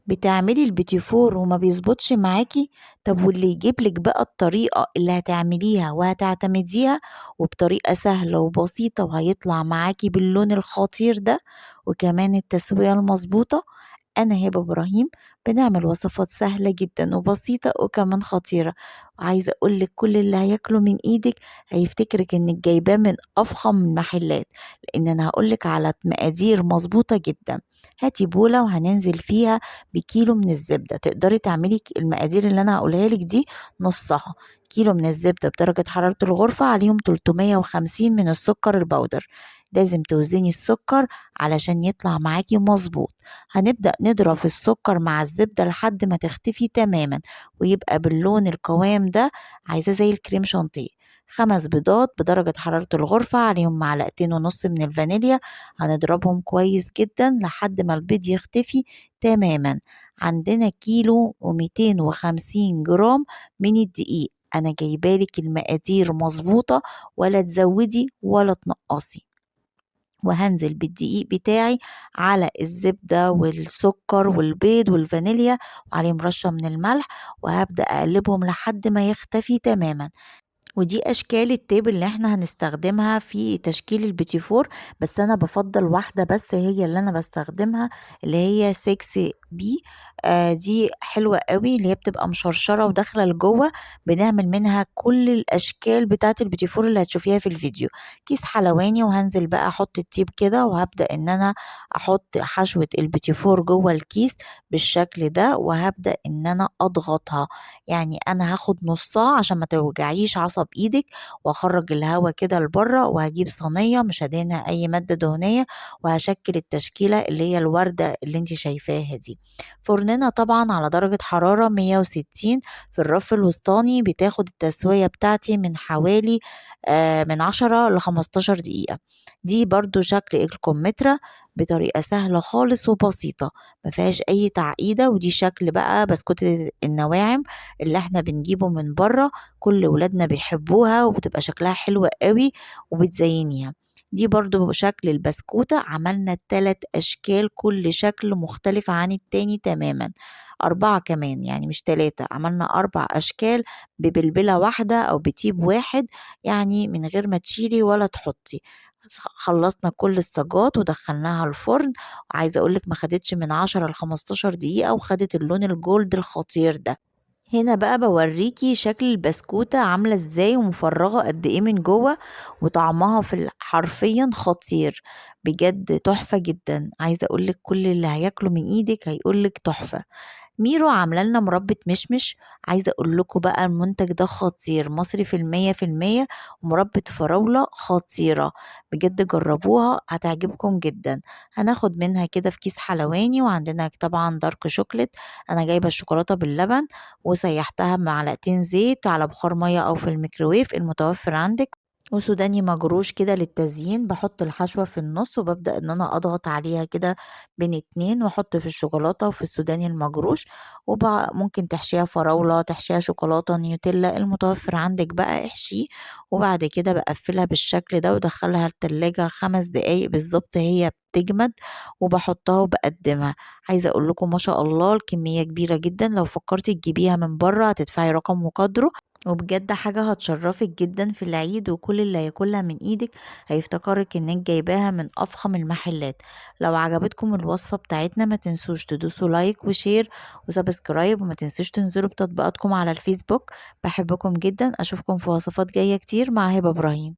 بتعملي البيتي فور وما بيظبطش معاكي؟ طب واللي يجيبلك بقى الطريقة اللي هتعمليها وهتعتمديها وبطريقة سهلة وبسيطة وهيطلع معاكي باللون الخطير ده وكمان التسوية المظبوطة، أنا هبة إبراهيم. بنعمل وصفات سهلة جدا وبسيطة وكمان خطيرة، وعايزة أقولك كل اللي هياكله من إيدك هيفتكرك إنك جايباه من أفخم المحلات، لأن أنا هقولك على مقادير مظبوطة جدا. هاتي بولة وهننزل فيها بكيلو من الزبدة. تقدري تعملي المقادير اللي أنا هقولها لك دي نصها. كيلو من الزبدة بدرجة حرارة الغرفة، عليهم 350 من السكر البودر. لازم توزني السكر علشان يطلع معاكي مظبوط. هنبدأ نضرب السكر مع الزبدة لحد ما تختفي تماما ويبقى باللون القوام ده، عايزاه زي الكريم شانتيه. 5 بيضات بدرجة حرارة الغرفة، عليهم 1.5 معلقة من الفانيليا. هنضربهم كويس جدا لحد ما البيض يختفي تماما. عندنا كيلو و250 جرام من الدقيق. أنا جايبالك المقادير مظبوطة، ولا تزودي ولا تنقصي. وهنزل بالدقيق بتاعي على الزبدة والسكر والبيض والفانيليا، وعليهم رشة من الملح، وهبدأ أقلبهم لحد ما يختفي تماما. ودي اشكال التيب اللي احنا هنستخدمها في تشكيل البيتي فور، بس انا بفضل واحدة بس هي اللي انا بستخدمها، اللي هي 6 بي. دي حلوة قوي، اللي هي بتبقى مشرشرة وداخلة لجوه. بنعمل منها كل الاشكال بتاعة البيتي فور اللي هتشوفيها في الفيديو. كيس حلواني، وهنزل بقى احط التيب كده، وهبدأ ان انا احط حشوة البيتي فور جوه الكيس بالشكل ده، وهبدأ ان انا اضغطها. يعني انا هاخد نصها عشان ما توجعيش عصب ايدك، واخرج الهواء كده لبره، وهجيب صينيه مش هدهنها اي ماده دهنيه، وهشكل التشكيله اللي هي الورده اللي انت شايفاها دي. فرننا طبعا على درجه حراره 160 في الرف الوسطاني. بتاخد التسويه بتاعتي من حوالي من 10 ل 15 دقيقه. دي برضو شكل الكمثرى بطريقه سهله خالص وبسيطه، ما فيهاش اي تعقيده. ودي شكل بقى بسكوت النواعم اللي احنا بنجيبه من بره. كل ولادنا بيحبوها وبتبقى شكلها حلو قوي وبتزينيها. دي برضو شكل البسكوتة. عملنا 3 أشكال، كل شكل مختلف عن التاني تماما. 4 كمان، يعني مش 3، عملنا 4 أشكال ببلبلة واحدة أو بتيب واحد، يعني من غير ما تشيلي ولا تحطي. خلصنا كل الصاجات ودخلناها الفرن. وعايزة أقولك ما خدتش من 10 ل 15 دقيقة وخدت اللون الجولد الخطير ده. هنا بقى بوريكي شكل البسكوتة عاملة ازاي ومفرغة قد ايه من جوه، وطعمها حرفيا خطير بجد، تحفة جدا. عايزة اقولك كل اللي هياكله من ايدك هيقولك تحفة. ميرو عامله لنا مربى مشمش. عايزه اقول لكم بقى المنتج ده خطير، مصري في المية في المية، ومربى فراولة خطيرة بجد. جربوها هتعجبكم جدا. هناخد منها كده في كيس حلواني، وعندنا طبعا دارك شوكليت. انا جايبه الشوكولاته باللبن وسيحتها بمعلقتين زيت على بخار ميه او في الميكروويف المتوفر عندك. وسوداني مجروش كده للتزيين. بحط الحشوة في النص وببدأ ان انا اضغط عليها كده بين اتنين، واحط في الشوكولاتة وفي السوداني المجروش. وممكن تحشيها فراولة، تحشيها شوكولاتة، نيوتيلا، المتوفر عندك بقى احشيه. وبعد كده بقفلها بالشكل ده ودخلها التلاجة 5 دقايق بالظبط، هي بتجمد. وبحطها وبقدمها. عايزة اقول لكم ما شاء الله الكمية كبيرة جدا، لو فكرتي تجيبيها من بره هتدفعي رقم وقدره، وبجد حاجة هتشرفك جدا في العيد. وكل اللي هياكلها من ايدك هيفتكرك انك جايباها من افخم المحلات. لو عجبتكم الوصفة بتاعتنا ما تنسوش تدوسوا لايك وشير وسبسكرايب، وما تنسوش تنزلوا بتطبيقاتكم على الفيسبوك. بحبكم جدا، اشوفكم في وصفات جاية كتير مع هبة ابراهيم.